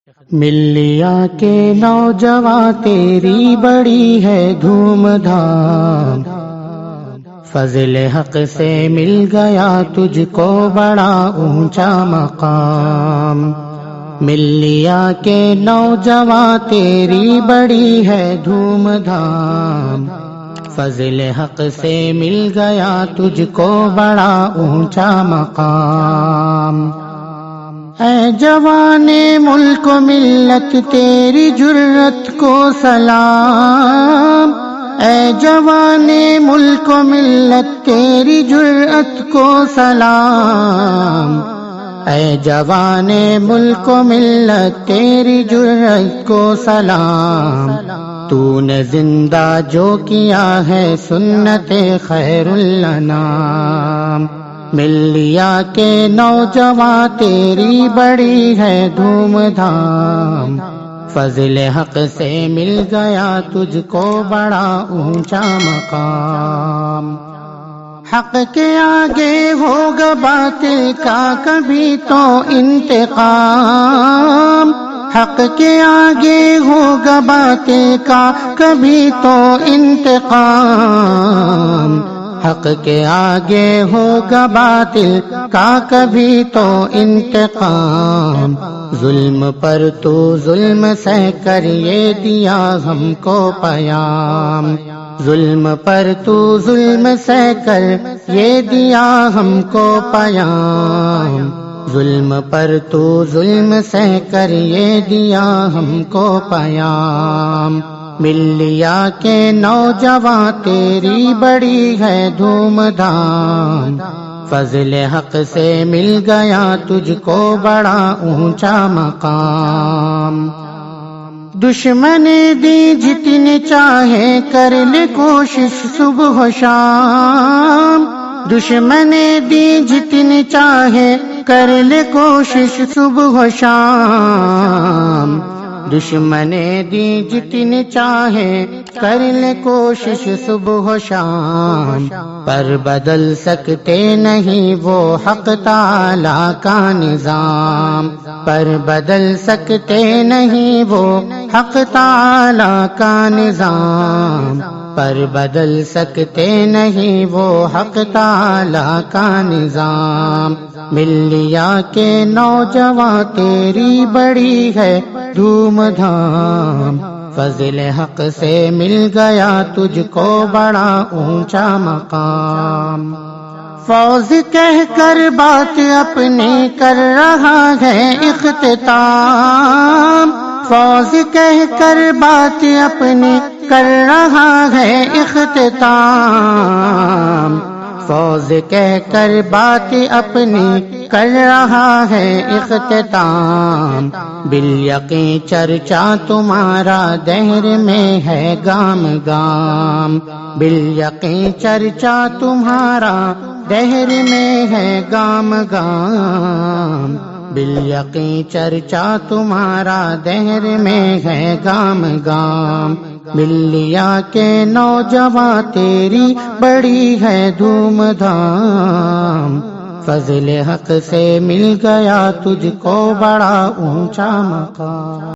ملیا کے نوجواں تیری بڑی ہے دھوم دھام، فضل حق سے مل گیا تجھ کو بڑا اونچا مقام۔ ملیا کے نوجواں تیری بڑی ہے دھوم دھام، فضل حق سے مل گیا تجھ کو بڑا اونچا مقام۔ اے جوان ملک و ملت تیری جرت کو سلام، اے جوان ملک و ملت تیری جرت کو سلام، اے جوان ملک و ملت تیری جرت کو سلام۔ تو نے زندہ جو کیا ہے سنت خیر الانام۔ ملیا کے نوجواں تیری بڑی ہے دھوم دھام، فضل حق سے مل گیا تجھ کو بڑا اونچا مقام۔ حق کے آگے ہوگا باطل کا کبھی تو انتقام، حق کے آگے ہوگا باطل کا کبھی تو انتقام، حق کے آگے ہوگا باطل کا کبھی تو انتقام۔ ظلم پر تو ظلم سہ کر یہ دیا ہم کو پیام، ظلم پر تو ظلم سہ کر یہ دیا ہم کو پیام، ظلم پر تو ظلم سہ کر یہ دیا ہم کو پیام۔ ملیا کے نوجواں تیری بڑی ہے دھوم دھام، فضل حق سے مل گیا تجھ کو بڑا اونچا مقام۔ دشمن دی جتنی چاہے کر لے کوشش صبح و شام، دشمن دی جتنی چاہے کر لے کوشش صبح و شام، دشمن دی جتنی چاہے کر لے کوشش صبح و شام، پر بدل سکتے نہیں وہ حق تعالی کا نظام، پر بدل سکتے نہیں وہ حق تعالی کا نظام، پر بدل سکتے نہیں وہ حق تعالی کا نظام۔ ملیا کے نوجواں تیری بڑی ہے دھوم دھام، فضل حق سے مل گیا تجھ کو بڑا اونچا مقام۔ فوز کہہ کر بات اپنی کر رہا ہے اختتام، فوز کہہ کر بات اپنی کر رہا ہے اختتام، فوز کہہ کر بات اپنی کر رہا ہے اختتام۔ بالیقین چرچا تمہارا دہر میں ہے گام گام، بالیقین چرچا تمہارا دہر میں ہے گام گام، بالیقین چرچا تمہارا دہر میں ہے گام گام۔ ملیا کے نوجواں تیری بڑی ہے دھوم دھام، فضل حق سے مل گیا تجھ کو بڑا اونچا مقام۔